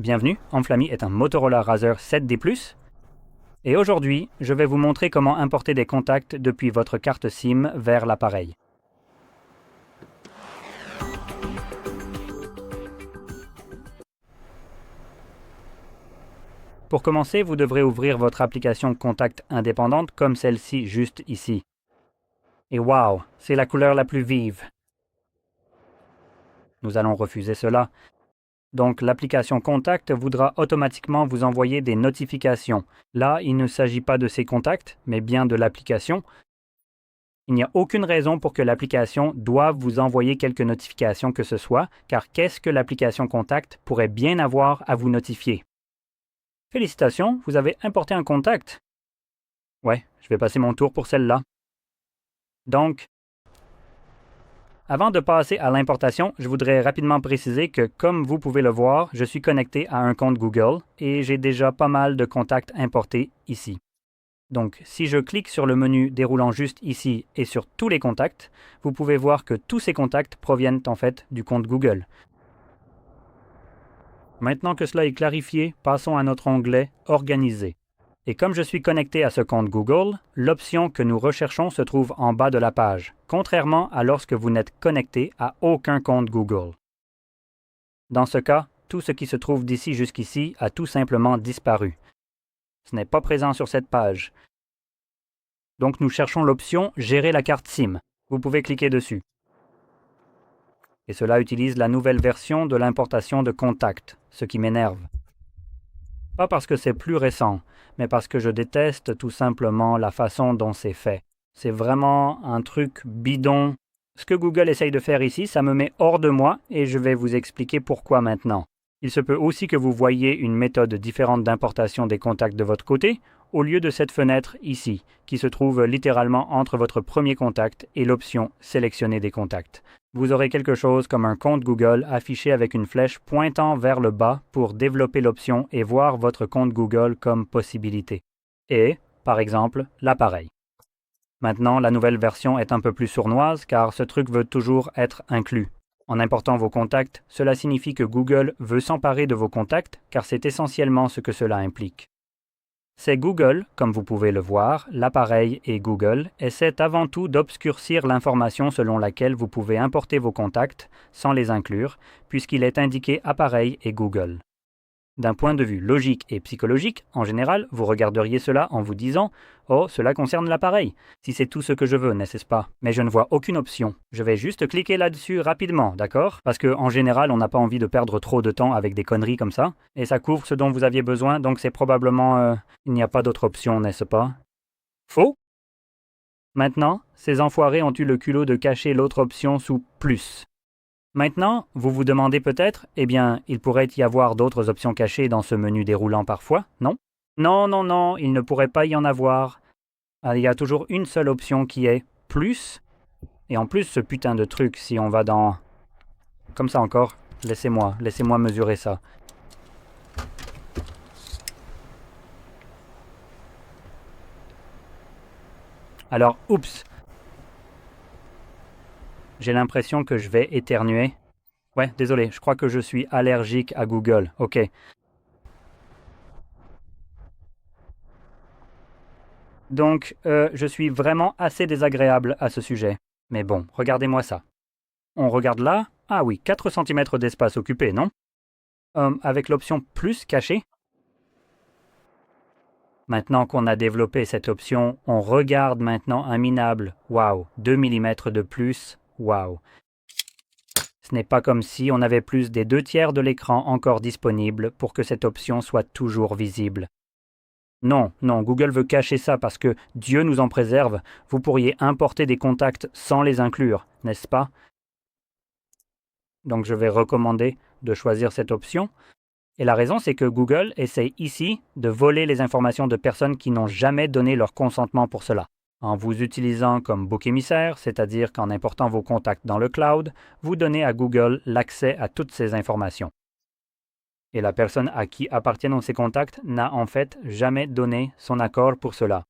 Bienvenue, Enflammi est un Motorola Razr 7D+, et aujourd'hui, je vais vous montrer comment importer des contacts depuis votre carte SIM vers l'appareil. Pour commencer, vous devrez ouvrir votre application Contact indépendante comme celle-ci juste ici. Et waouh, c'est la couleur la plus vive. Nous allons refuser cela. Donc l'application Contact voudra automatiquement vous envoyer des notifications. Là, il ne s'agit pas de ces contacts, mais bien de l'application. Il n'y a aucune raison pour que l'application doive vous envoyer quelque notification que ce soit, car qu'est-ce que l'application Contact pourrait bien avoir à vous notifier? Félicitations, vous avez importé un contact. Ouais, je vais passer mon tour pour celle-là. Donc, avant de passer à l'importation, je voudrais rapidement préciser que, comme vous pouvez le voir, je suis connecté à un compte Google et j'ai déjà pas mal de contacts importés ici. Donc, si je clique sur le menu déroulant juste ici et sur tous les contacts, vous pouvez voir que tous ces contacts proviennent en fait du compte Google. Maintenant que cela est clarifié, passons à notre onglet « Organiser ». Et comme je suis connecté à ce compte Google, l'option que nous recherchons se trouve en bas de la page, contrairement à lorsque vous n'êtes connecté à aucun compte Google. Dans ce cas, tout ce qui se trouve d'ici jusqu'ici a tout simplement disparu. Ce n'est pas présent sur cette page. Donc nous cherchons l'option « Gérer la carte SIM ». Vous pouvez cliquer dessus. Et cela utilise la nouvelle version de l'importation de Contact, ce qui m'énerve. Pas parce que c'est plus récent, mais parce que je déteste tout simplement la façon dont c'est fait. C'est vraiment un truc bidon. Ce que Google essaye de faire ici, ça me met hors de moi et je vais vous expliquer pourquoi maintenant. Il se peut aussi que vous voyiez une méthode différente d'importation des contacts de votre côté, au lieu de cette fenêtre ici, qui se trouve littéralement entre votre premier contact et l'option « Sélectionner des contacts ». Vous aurez quelque chose comme un compte Google affiché avec une flèche pointant vers le bas pour développer l'option et voir votre compte Google comme possibilité. Et, par exemple, l'appareil. Maintenant, la nouvelle version est un peu plus sournoise car ce truc veut toujours être inclus. En important vos contacts, cela signifie que Google veut s'emparer de vos contacts car c'est essentiellement ce que cela implique. C'est Google, comme vous pouvez le voir, l'appareil et Google essaient avant tout d'obscurcir l'information selon laquelle vous pouvez importer vos contacts sans les inclure, puisqu'il est indiqué appareil et Google. D'un point de vue logique et psychologique, en général, vous regarderiez cela en vous disant « Oh, cela concerne l'appareil, si c'est tout ce que je veux, n'est-ce pas ?» Mais je ne vois aucune option. Je vais juste cliquer là-dessus rapidement, d'accord? Parce qu'en général, on n'a pas envie de perdre trop de temps avec des conneries comme ça, et ça couvre ce dont vous aviez besoin, donc c'est probablement... il n'y a pas d'autre option, n'est-ce pas? Faux? Maintenant, ces enfoirés ont eu le culot de cacher l'autre option sous « plus ». Maintenant, vous vous demandez peut-être, eh bien, il pourrait y avoir d'autres options cachées dans ce menu déroulant parfois, non? Non, non, non, il ne pourrait pas y en avoir. Il y a toujours une seule option qui est « plus ». Et en plus, ce putain de truc, si on va dans... Comme ça encore, laissez-moi mesurer ça. Alors, oups! J'ai l'impression que je vais éternuer. Ouais, désolé, je crois que je suis allergique à Google. Ok. Donc, je suis vraiment assez désagréable à ce sujet. Mais bon, regardez-moi ça. On regarde là. Ah oui, 4 cm d'espace occupé, non? Avec l'option « plus » cachée. Maintenant qu'on a développé cette option, on regarde maintenant un minable. Waouh, 2 mm de plus. Waouh. Ce n'est pas comme si on avait plus des 2/3 de l'écran encore disponible pour que cette option soit toujours visible. Non, non, Google veut cacher ça parce que, Dieu nous en préserve, vous pourriez importer des contacts sans les inclure, n'est-ce pas? Donc je vais recommander de choisir cette option. Et la raison, c'est que Google essaye ici de voler les informations de personnes qui n'ont jamais donné leur consentement pour cela. En vous utilisant comme bouc émissaire, c'est-à-dire qu'en important vos contacts dans le cloud, vous donnez à Google l'accès à toutes ces informations. Et la personne à qui appartiennent ces contacts n'a en fait jamais donné son accord pour cela.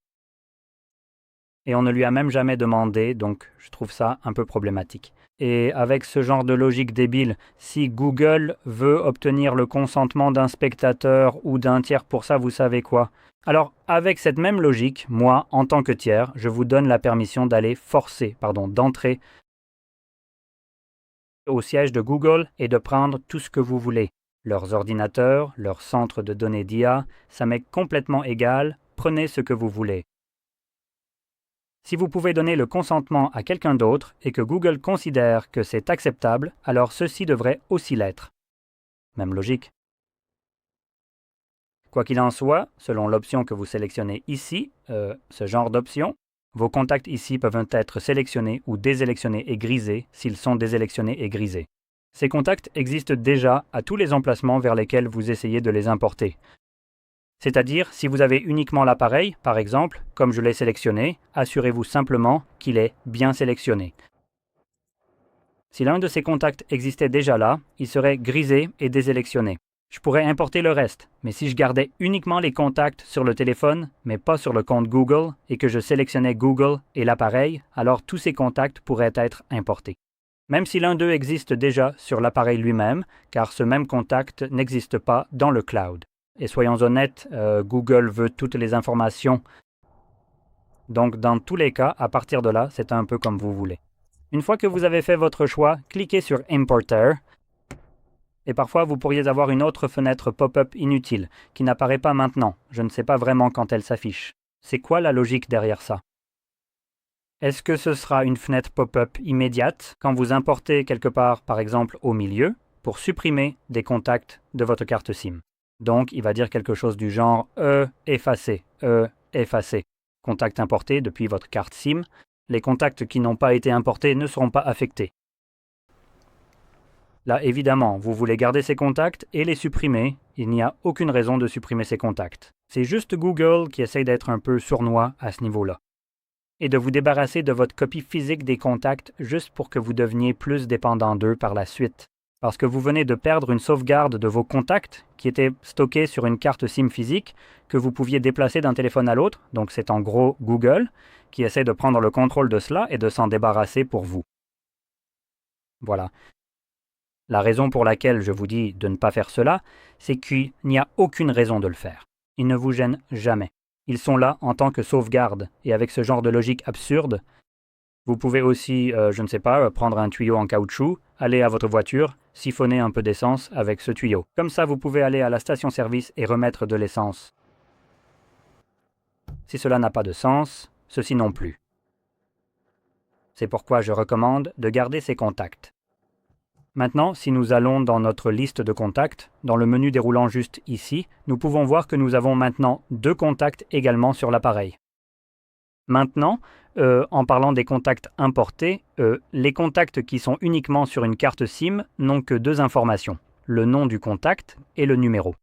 Et on ne lui a même jamais demandé, donc je trouve ça un peu problématique. Et avec ce genre de logique débile, si Google veut obtenir le consentement d'un spectateur ou d'un tiers pour ça, vous savez quoi? Alors, avec cette même logique, moi, en tant que tiers, je vous donne la permission d'entrer au siège de Google et de prendre tout ce que vous voulez. Leurs ordinateurs, leur centre de données d'IA, ça m'est complètement égal, prenez ce que vous voulez. Si vous pouvez donner le consentement à quelqu'un d'autre et que Google considère que c'est acceptable, alors ceci devrait aussi l'être. Même logique. Quoi qu'il en soit, selon l'option que vous sélectionnez ici, ce genre d'option, vos contacts ici peuvent être sélectionnés ou désélectionnés et grisés s'ils sont désélectionnés et grisés. Ces contacts existent déjà à tous les emplacements vers lesquels vous essayez de les importer. C'est-à-dire, si vous avez uniquement l'appareil, par exemple, comme je l'ai sélectionné, assurez-vous simplement qu'il est bien sélectionné. Si l'un de ces contacts existait déjà là, il serait grisé et désélectionné. Je pourrais importer le reste, mais si je gardais uniquement les contacts sur le téléphone, mais pas sur le compte Google, et que je sélectionnais Google et l'appareil, alors tous ces contacts pourraient être importés. Même si l'un d'eux existe déjà sur l'appareil lui-même, car ce même contact n'existe pas dans le cloud. Et soyons honnêtes, Google veut toutes les informations. Donc dans tous les cas, à partir de là, c'est un peu comme vous voulez. Une fois que vous avez fait votre choix, cliquez sur Importer. Et parfois, vous pourriez avoir une autre fenêtre pop-up inutile, qui n'apparaît pas maintenant. Je ne sais pas vraiment quand elle s'affiche. C'est quoi la logique derrière ça? Est-ce que ce sera une fenêtre pop-up immédiate quand vous importez quelque part, par exemple au milieu, pour supprimer des contacts de votre carte SIM? Donc, il va dire quelque chose du genre effacé, effacé. Contact importé depuis votre carte SIM. Les contacts qui n'ont pas été importés ne seront pas affectés. Là, évidemment, vous voulez garder ces contacts et les supprimer. Il n'y a aucune raison de supprimer ces contacts. C'est juste Google qui essaye d'être un peu sournois à ce niveau-là. Et de vous débarrasser de votre copie physique des contacts juste pour que vous deveniez plus dépendant d'eux par la suite. Parce que vous venez de perdre une sauvegarde de vos contacts qui était stockée sur une carte SIM physique que vous pouviez déplacer d'un téléphone à l'autre. Donc c'est en gros Google qui essaie de prendre le contrôle de cela et de s'en débarrasser pour vous. Voilà. La raison pour laquelle je vous dis de ne pas faire cela, c'est qu'il n'y a aucune raison de le faire. Ils ne vous gênent jamais. Ils sont là en tant que sauvegarde. Et avec ce genre de logique absurde, vous pouvez aussi, je ne sais pas, prendre un tuyau en caoutchouc, aller à votre voiture, siphonner un peu d'essence avec ce tuyau. Comme ça, vous pouvez aller à la station-service et remettre de l'essence. Si cela n'a pas de sens, ceci non plus. C'est pourquoi je recommande de garder ces contacts. Maintenant, si nous allons dans notre liste de contacts, dans le menu déroulant juste ici, nous pouvons voir que nous avons maintenant 2 contacts également sur l'appareil. Maintenant, en parlant des contacts importés, les contacts qui sont uniquement sur une carte SIM n'ont que 2 informations, le nom du contact et le numéro.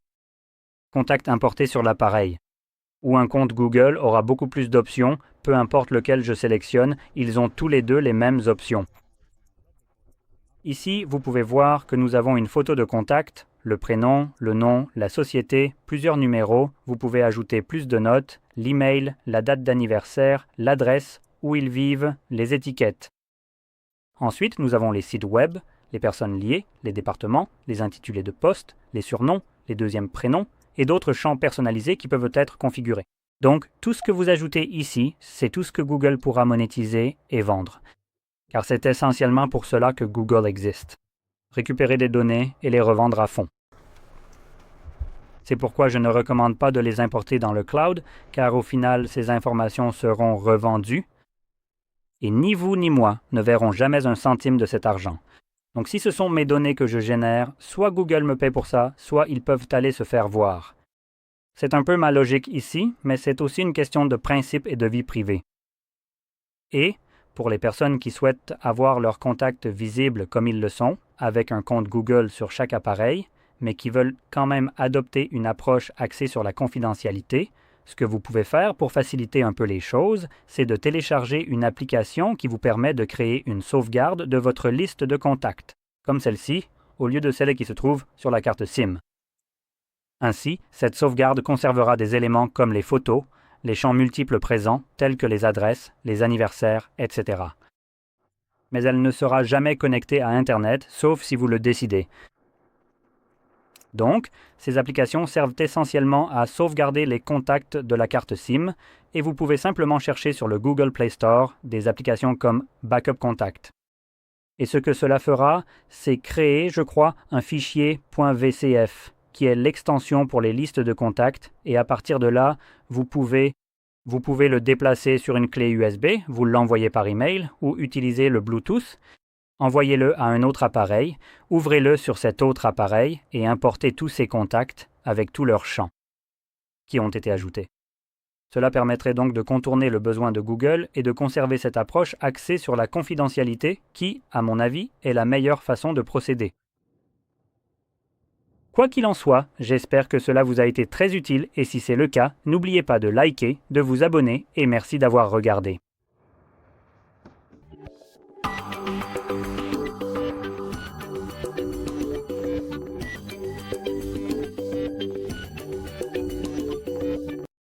Contact importé sur l'appareil. Ou un compte Google aura beaucoup plus d'options, peu importe lequel je sélectionne, ils ont tous les deux les mêmes options. Ici, vous pouvez voir que nous avons une photo de contact, le prénom, le nom, la société, plusieurs numéros, vous pouvez ajouter plus de notes, l'email, la date d'anniversaire, l'adresse, où ils vivent, les étiquettes. Ensuite, nous avons les sites web, les personnes liées, les départements, les intitulés de poste, les surnoms, les deuxièmes prénoms et d'autres champs personnalisés qui peuvent être configurés. Donc, tout ce que vous ajoutez ici, c'est tout ce que Google pourra monétiser et vendre. Car c'est essentiellement pour cela que Google existe. Récupérer des données et les revendre à fond. C'est pourquoi je ne recommande pas de les importer dans le cloud, car au final, ces informations seront revendues, et ni vous ni moi ne verrons jamais un centime de cet argent. Donc si ce sont mes données que je génère, soit Google me paie pour ça, soit ils peuvent aller se faire voir. C'est un peu ma logique ici, mais c'est aussi une question de principe et de vie privée. Et, pour les personnes qui souhaitent avoir leurs contacts visibles comme ils le sont, avec un compte Google sur chaque appareil, mais qui veulent quand même adopter une approche axée sur la confidentialité, ce que vous pouvez faire pour faciliter un peu les choses, c'est de télécharger une application qui vous permet de créer une sauvegarde de votre liste de contacts, comme celle-ci, au lieu de celle qui se trouve sur la carte SIM. Ainsi, cette sauvegarde conservera des éléments comme les photos, les champs multiples présents, tels que les adresses, les anniversaires, etc. mais elle ne sera jamais connectée à Internet, sauf si vous le décidez. Donc, ces applications servent essentiellement à sauvegarder les contacts de la carte SIM, et vous pouvez simplement chercher sur le Google Play Store des applications comme Backup Contact. Et ce que cela fera, c'est créer, je crois, un fichier .vcf, qui est l'extension pour les listes de contacts, et à partir de là, vous pouvez le déplacer sur une clé USB, vous l'envoyez par email, ou utiliser le Bluetooth, envoyez-le à un autre appareil, ouvrez-le sur cet autre appareil et importez tous ces contacts avec tous leurs champs qui ont été ajoutés. Cela permettrait donc de contourner le besoin de Google et de conserver cette approche axée sur la confidentialité qui, à mon avis, est la meilleure façon de procéder. Quoi qu'il en soit, j'espère que cela vous a été très utile et si c'est le cas, n'oubliez pas de liker, de vous abonner et merci d'avoir regardé.